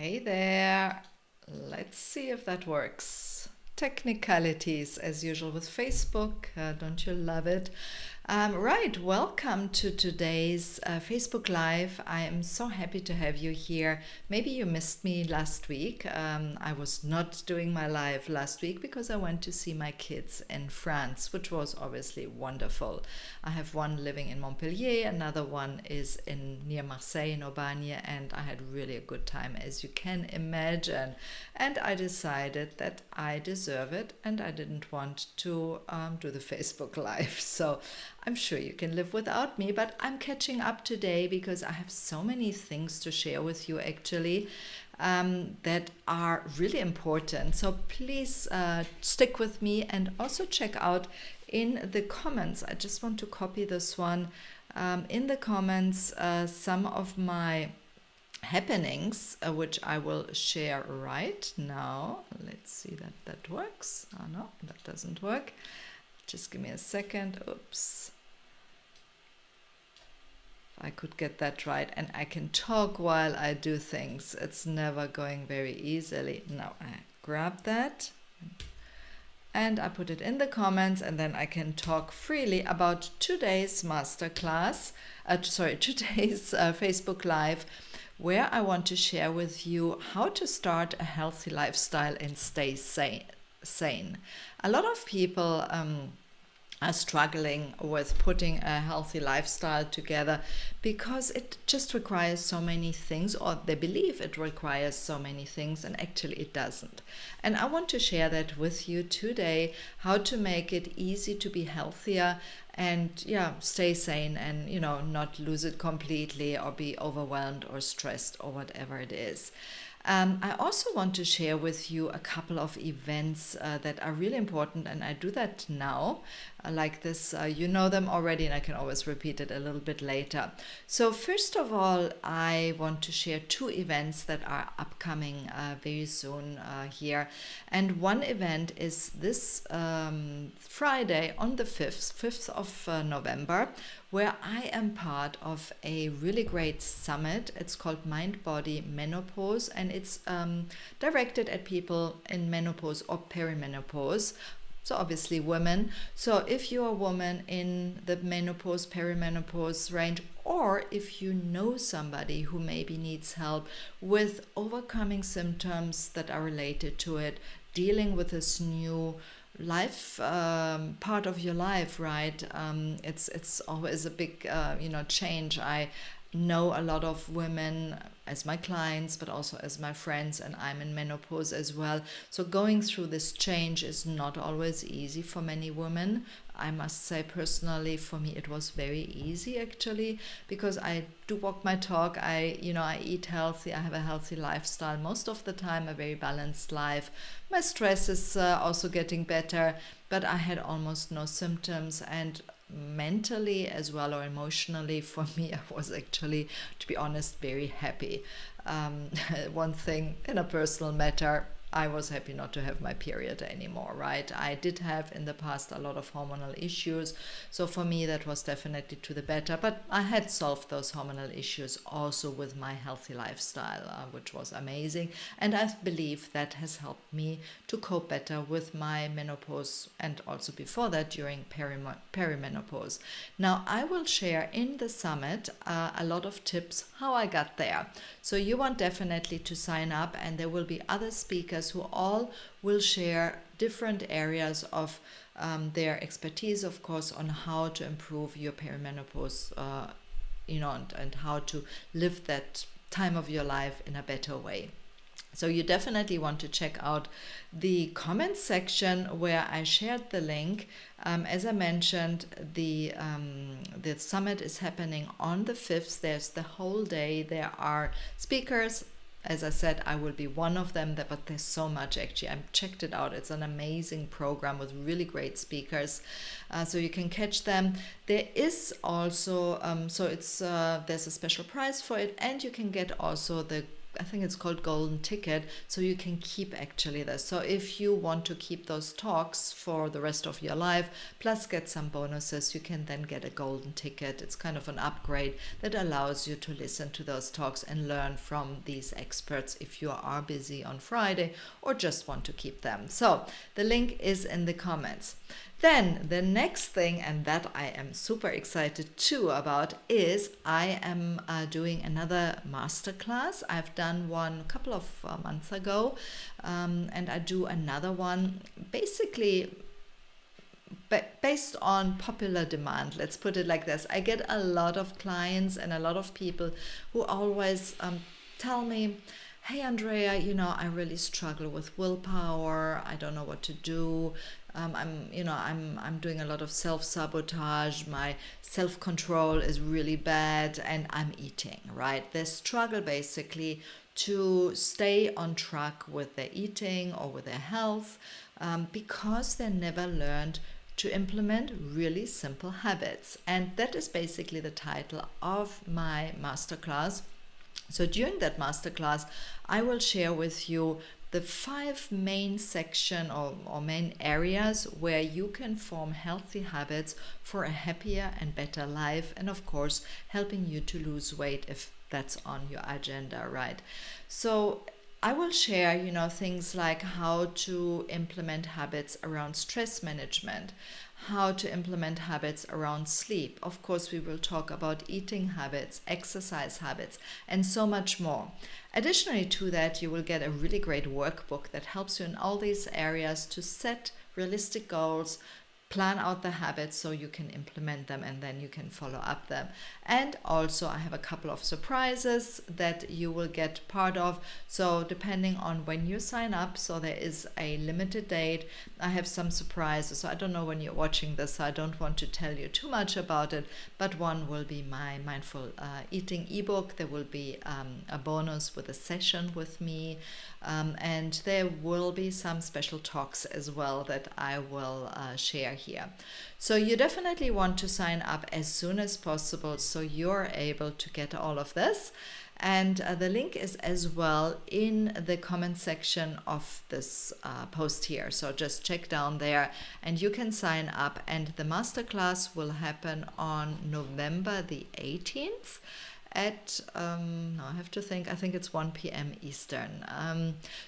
Hey there. Let's see if that works. Technicalities as usual with Facebook. Don't you love it? Right, welcome to today's Facebook Live. I am so happy to have you here. Maybe you missed me last week. I was not doing my live last week because I went to see my kids in France, which was obviously wonderful. I have one living in Montpellier, another one is near Marseille in Aubagne, and I had really a good time, as you can imagine. And I decided that I deserve it and I didn't want to do the Facebook Live. So I'm sure you can live without me, but I'm catching up today because I have so many things to share with you actually that are really important. So please stick with me and also check out in the comments. I just want to copy this one. In the comments, some of my happenings, which I will share right now. Let's see that works. Oh no, that doesn't work. Just give me a second. Oops. If I could get that right, and I can talk while I do things. It's never going very easily. Now I grab that and I put it in the comments, and then I can talk freely about today's masterclass, today's Facebook Live, where I want to share with you how to start a healthy lifestyle and stay sane. A lot of people are struggling with putting a healthy lifestyle together because it just requires so many things, or they believe it requires so many things, and actually it doesn't. And I want to share that with you today, how to make it easy to be healthier and stay sane and not lose it completely or be overwhelmed or stressed or whatever it is. I also want to share with you a couple of events that are really important, and I do that now like this. You know them already, and I can always repeat it a little bit later. So first of all, I want to share two events that are upcoming very soon here. And one event is this Friday on the 5th of November, where I am part of a really great summit. It's called Mind Body Menopause, and it's directed at people in menopause or perimenopause. So obviously women. So if you're a woman in the menopause, perimenopause range, or if you know somebody who maybe needs help with overcoming symptoms that are related to it, dealing with this new life part of your life, right? It's always a big change. I know a lot of women as my clients, but also as my friends, and I'm in menopause as well. So going through this change is not always easy for many women. I must say personally, for me it was very easy actually, because I do walk my talk. I eat healthy. I have a healthy lifestyle most of the time, a very balanced life. My stress is also getting better, but I had almost no symptoms, and mentally as well, or emotionally, for me, I was actually, to be honest, very happy. One thing in a personal matter, I was happy not to have my period anymore, right? I did have in the past a lot of hormonal issues, so for me that was definitely to the better, but I had solved those hormonal issues also with my healthy lifestyle, which was amazing, and I believe that has helped me to cope better with my menopause, and also before that during perimenopause. Now I will share in the summit a lot of tips how I got there. So you want definitely to sign up, and there will be other speakers who all will share different areas of their expertise, of course, on how to improve your perimenopause, and how to live that time of your life in a better way. So you definitely want to check out the comments section where I shared the link. As I mentioned, the summit is happening on the 5th. There's the whole day. There are speakers. As I said, I will be one of them, but there's so much actually. I've checked it out. It's an amazing program with really great speakers. So you can catch them. There is also, there's a special price for it, and you can get also the I think it's called golden ticket, so you can keep actually this. So if you want to keep those talks for the rest of your life, plus get some bonuses, you can then get a golden ticket. It's kind of an upgrade that allows you to listen to those talks and learn from these experts if you are busy on Friday or just want to keep them. So the link is in the comments. Then the next thing, and that I am super excited too about, is I am doing another masterclass. I've done one a couple of months ago, and I do another one basically based on popular demand. Let's put it like this. I get a lot of clients and a lot of people who always tell me, hey Andrea, I really struggle with willpower. I don't know what to do. I'm doing a lot of self-sabotage. My self-control is really bad, and I'm eating, right? They struggle basically to stay on track with their eating or with their health because they never learned to implement really simple habits. And that is basically the title of my masterclass. So during that masterclass, I will share with you the 5 main section or main areas where you can form healthy habits for a happier and better life, and of course helping you to lose weight if that's on your agenda, right? So I will share, things like how to implement habits around stress management, how to implement habits around sleep. Of course, we will talk about eating habits, exercise habits, and so much more. Additionally to that, you will get a really great workbook that helps you in all these areas to set realistic goals, plan out the habits so you can implement them, and then you can follow up them. And also I have a couple of surprises that you will get part of. So depending on when you sign up, so there is a limited date, I have some surprises. So I don't know when you're watching this, so I don't want to tell you too much about it, but one will be my mindful eating ebook. There will be a bonus with a session with me, and there will be some special talks as well that I will share here. So you definitely want to sign up as soon as possible so you're able to get all of this. And the link is as well in the comment section of this post here. So just check down there and you can sign up. And the masterclass will happen on November the 18th at, I have to think, I think it's 1 p.m. Eastern.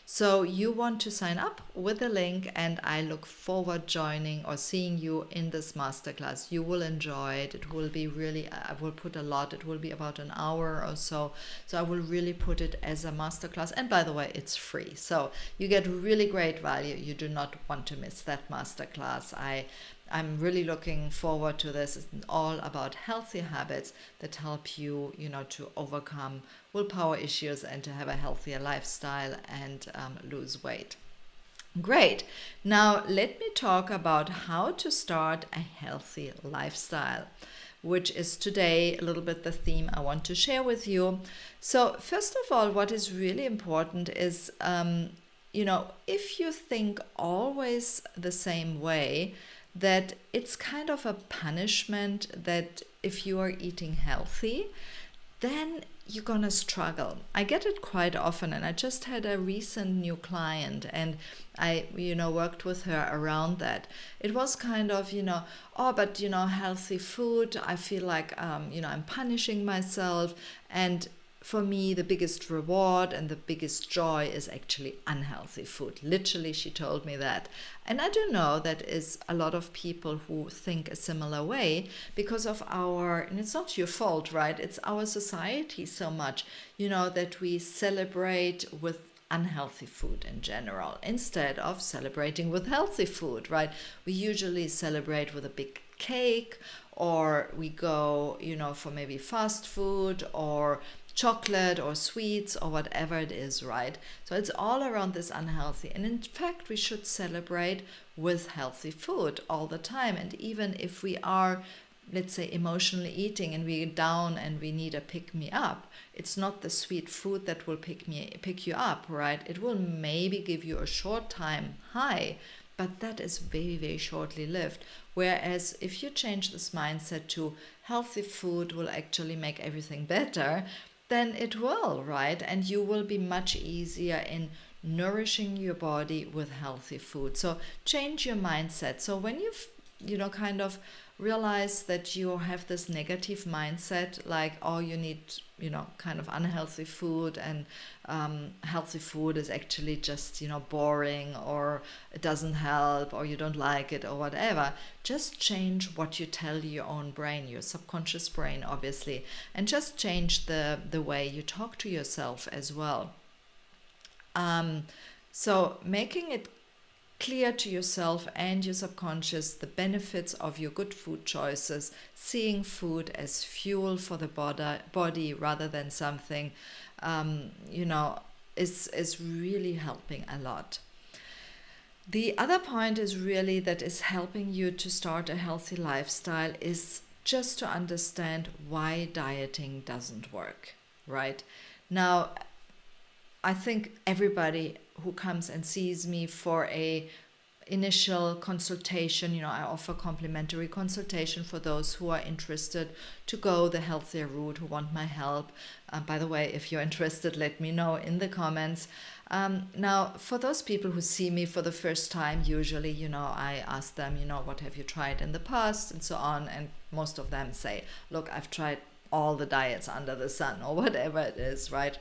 So you want to sign up with the link, and I look forward joining or seeing you in this masterclass. You will enjoy it. It will be really, I will put a lot, it will be about an hour or so. So I will really put it as a masterclass. And by the way, it's free. So you get really great value. You do not want to miss that masterclass. I'm really looking forward to this. It's all about healthy habits that help you, to overcome willpower issues and to have a healthier lifestyle and lose weight. Great. Now let me talk about how to start a healthy lifestyle, which is today a little bit the theme I want to share with you. So first of all, what is really important is, if you think always the same way, that it's kind of a punishment that if you are eating healthy, then you're gonna struggle. I get it quite often, and I just had a recent new client and I worked with her around that. It was kind of healthy food, I feel like I'm punishing myself, and for me, the biggest reward and the biggest joy is actually unhealthy food. Literally, she told me that. And I do know that is a lot of people who think a similar way because of and it's not your fault, right? It's our society so much, that we celebrate with unhealthy food in general instead of celebrating with healthy food, right? We usually celebrate with a big cake, or we go, for maybe fast food or chocolate or sweets or whatever it is, right? So it's all around this unhealthy. And in fact, we should celebrate with healthy food all the time. And even if we are, let's say, emotionally eating and we're down and we need a pick-me-up, it's not the sweet food that will pick you up, right? It will maybe give you a short time high, but that is very, very shortly lived. Whereas if you change this mindset to healthy food will actually make everything better, then it will, right? And you will be much easier in nourishing your body with healthy food. So change your mindset. So when you've, kind of realize that you have this negative mindset, like, oh, you need, kind of unhealthy food, and healthy food is actually just, boring, or it doesn't help, or you don't like it, or whatever. Just change what you tell your own brain, your subconscious brain, obviously, and just change the way you talk to yourself as well. So making it clear to yourself and your subconscious the benefits of your good food choices, seeing food as fuel for the body rather than something, is really helping a lot. The other point is really that is helping you to start a healthy lifestyle is just to understand why dieting doesn't work, right? Now, I think everybody who comes and sees me for a initial consultation, I offer complimentary consultation for those who are interested to go the healthier route, who want my help. By the way, if you're interested, let me know in the comments. Now, for those people who see me for the first time, usually, I ask them, what have you tried in the past, and so on. And most of them say, look, I've tried all the diets under the sun, or whatever it is, right?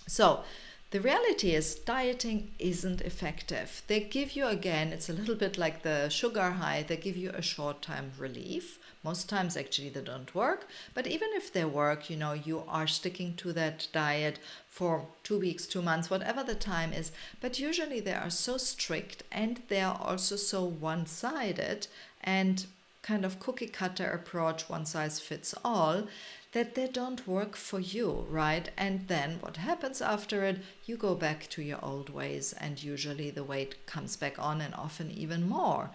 So the reality is dieting isn't effective. They give you, again, it's a little bit like the sugar high, they give you a short-term relief. Most times actually they don't work, but even if they work, you are sticking to that diet for 2 weeks, 2 months, whatever the time is. But usually they are so strict, and they are also so one-sided and kind of cookie cutter approach, one size fits all, that they don't work for you, right? And then what happens after it? You go back to your old ways, and usually the weight comes back on, and often even more.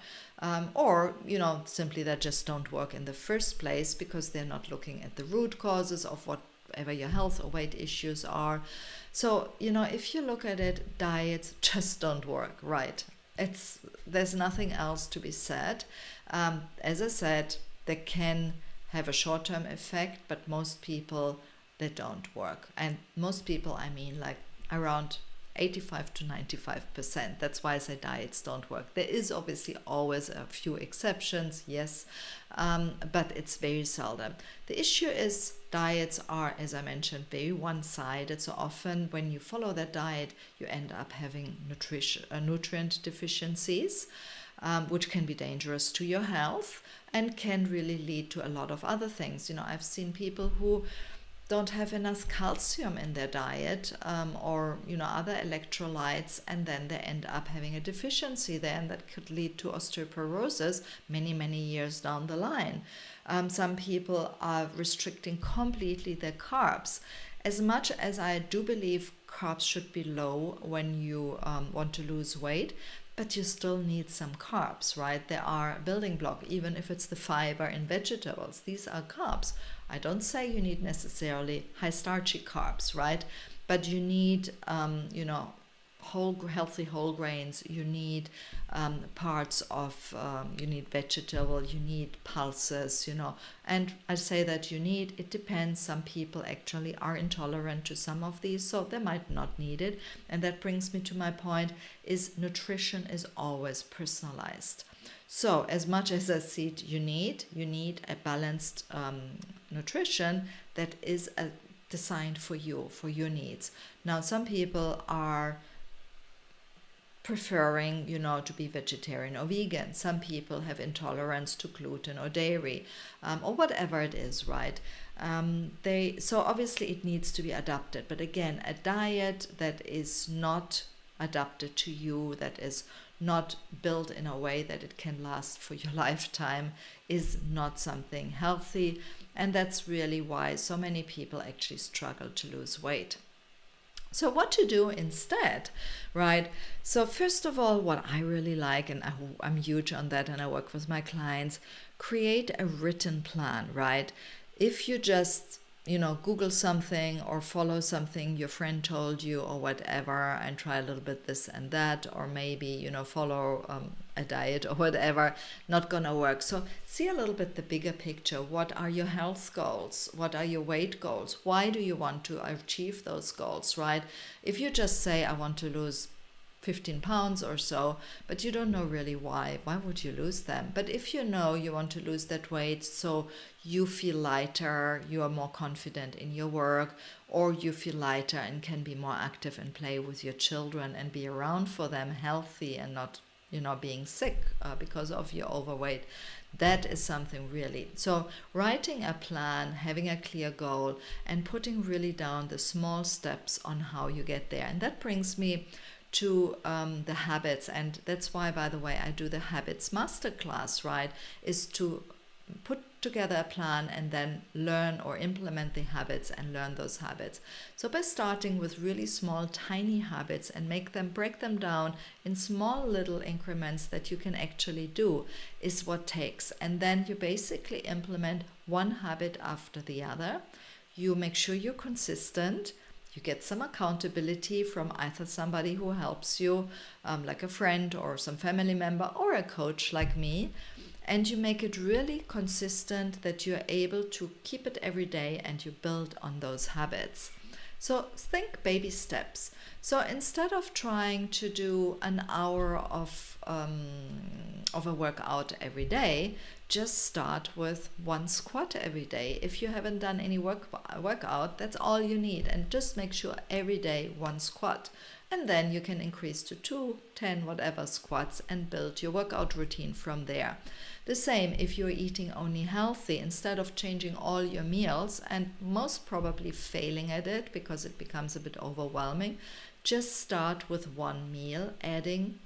Or, simply that just don't work in the first place because they're not looking at the root causes of whatever your health or weight issues are. So, if you look at it, diets just don't work, right? There's nothing else to be said. As I said, they can have a short-term effect, but most people, they don't work. And most people, I mean, like around 85 to 95%. That's why I say diets don't work. There is obviously always a few exceptions, yes, but it's very seldom. The issue is diets are, as I mentioned, very one-sided. So often when you follow that diet, you end up having nutrient deficiencies, which can be dangerous to your health and can really lead to a lot of other things. I've seen people who don't have enough calcium in their diet, or other electrolytes, and then they end up having a deficiency there, and that could lead to osteoporosis many years down the line. Some people are restricting completely their carbs. As much as I do believe carbs should be low when you want to lose weight, but you still need some carbs, right? They are a building block, even if it's the fiber in vegetables. These are carbs. I don't say you need necessarily high starchy carbs, right? But you need, healthy whole grains. You need parts of, you need vegetable, you need pulses, And I say that it depends. Some people actually are intolerant to some of these, so they might not need it. And that brings me to my point, is nutrition is always personalized. So as much as I see it, you need a balanced nutrition that is designed for you, for your needs. Now, some people are preferring, to be vegetarian or vegan. Some people have intolerance to gluten or dairy, or whatever it is, right? So obviously it needs to be adapted. But again, a diet that is not adapted to you, that is not built in a way that it can last for your lifetime, is not something healthy. And that's really why so many people actually struggle to lose weight. So what to do instead, right? So first of all, what I really like, and I'm huge on that, and I work with my clients, create a written plan, right? If you just Google something or follow something your friend told you or whatever, and try a little bit this and that, or maybe, follow a diet or whatever, not gonna work. So see a little bit the bigger picture. What are your health goals? What are your weight goals? Why do you want to achieve those goals, right? If you just say, I want to lose 15 pounds or so, but you don't know really why would you lose them? But if you know you want to lose that weight so you feel lighter, you are more confident in your work, or you feel lighter and can be more active and play with your children and be around for them, healthy and not being sick because of your overweight, that is something really. So writing a plan, having a clear goal, and putting really down the small steps on how you get there. And that brings me to the habits, and that's why, by the way, I do the habits masterclass, right? Is to put together a plan and then learn or implement the habits and learn those habits. So by starting with really small, tiny habits and break them down in small little increments that you can actually do is what takes. And then you basically implement one habit after the other. You make sure you're consistent. You get some accountability from either somebody who helps you, like a friend or some family member or a coach like me, and you make it really consistent that you're able to keep it every day and you build on those habits. So think baby steps. So instead of trying to do an hour of a workout every day, just start with one squat every day. If you haven't done any workout, that's all you need. And just make sure every day one squat. And then you can increase to 2, 10, whatever squats and build your workout routine from there. The same if you're eating only healthy, instead of changing all your meals and most probably failing at it because it becomes a bit overwhelming, just start with one meal, adding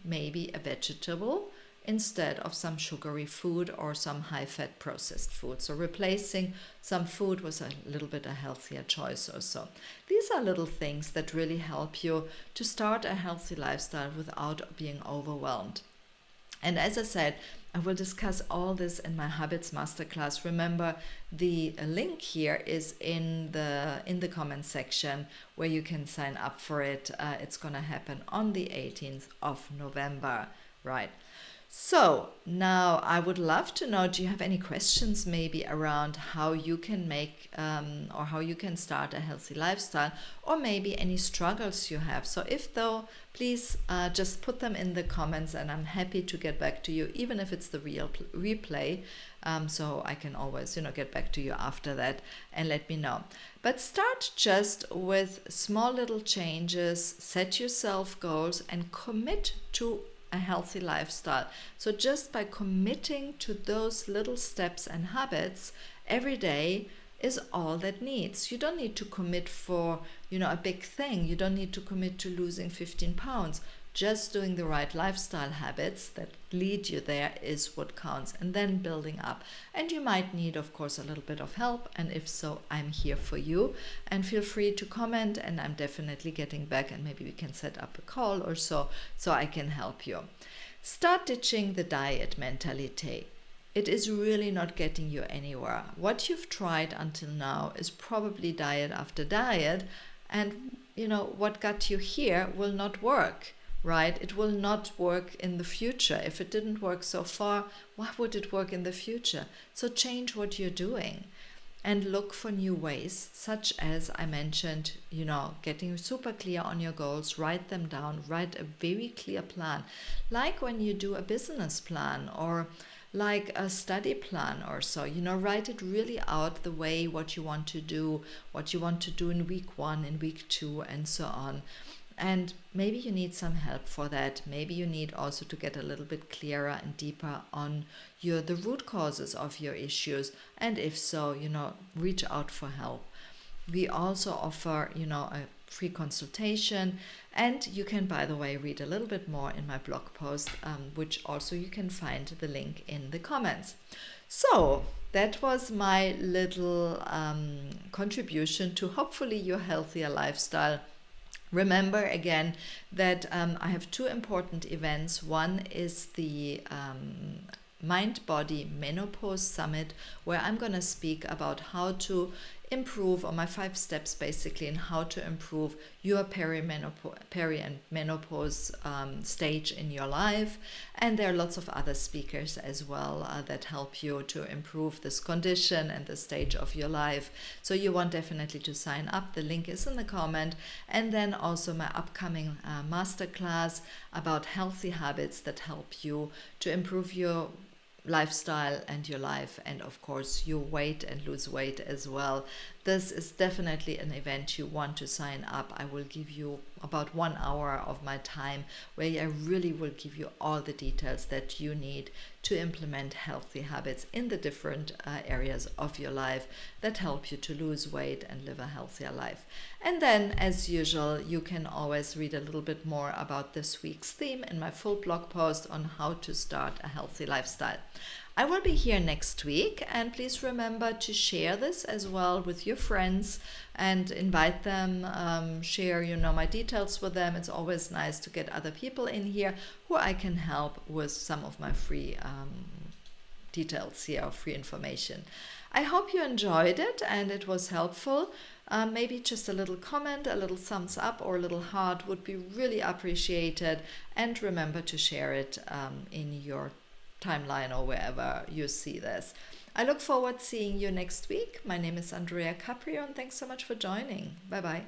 maybe a vegetable instead of some sugary food or some high-fat processed food. So replacing some food with a little bit a healthier choice or so. These are little things that really help you to start a healthy lifestyle without being overwhelmed. And as I said, I will discuss all this in my Habits Masterclass. Remember, the link here is in the comment section where you can sign up for it. It's going to happen on the 18th of November, right? So now I would love to know, do you have any questions maybe around how you can make or how you can start a healthy lifestyle, or maybe any struggles you have? So if though, please just put them in the comments and I'm happy to get back to you, even if it's the replay. So I can always, get back to you after that and let me know. But start just with small little changes, set yourself goals and commit to a healthy lifestyle. So just by committing to those little steps and habits every day is all that needs. You don't need to commit for, a big thing. You don't need to commit to losing 15 pounds. Just doing the right lifestyle habits that lead you there is what counts, and then building up. And you might need, of course, a little bit of help, and if so, I'm here for you. And feel free to comment, and I'm definitely getting back, and maybe we can set up a call or so I can help you. Start ditching the diet mentality. It is really not getting you anywhere. What you've tried until now is probably diet after diet, and what got you here will not work. Right? It will not work in the future. If it didn't work so far, why would it work in the future? So change what you're doing and look for new ways, such as I mentioned, getting super clear on your goals, write them down, write a very clear plan. Like when you do a business plan or like a study plan or so, write it really out the way what you want to do in week 1, in week 2, and so on. And maybe you need some help for that. Maybe you need also to get a little bit clearer and deeper on the root causes of your issues. And if so, reach out for help. We also offer, a free consultation. And you can, by the way, read a little bit more in my blog post, which also you can find the link in the comments. So that was my little contribution to hopefully your healthier lifestyle. Remember again that I have 2 important events. One is the Mind Body Menopause Summit, where I'm going to speak about how to improve, or my 5 steps basically in how to improve your peri and menopause stage in your life. And there are lots of other speakers as well that help you to improve this condition and the stage of your life. So you want definitely to sign up. The link is in the comment. And then also my upcoming masterclass about healthy habits that help you to improve your lifestyle and your life, and of course your weight and lose weight as well. This is definitely an event you want to sign up. I will give you about 1 hour of my time where I really will give you all the details that you need to implement healthy habits in the different areas of your life that help you to lose weight and live a healthier life. And then, as usual, you can always read a little bit more about this week's theme in my full blog post on how to start a healthy lifestyle. I will be here next week, and please remember to share this as well with your friends and invite them, share my details with them. It's always nice to get other people in here who I can help with some of my free details here, free information. I hope you enjoyed it and it was helpful. Maybe just a little comment, a little thumbs up or a little heart would be really appreciated, and remember to share it in your timeline or wherever you see this. I look forward to seeing you next week. My name is Andrea Caprio, and thanks so much for joining. Bye bye.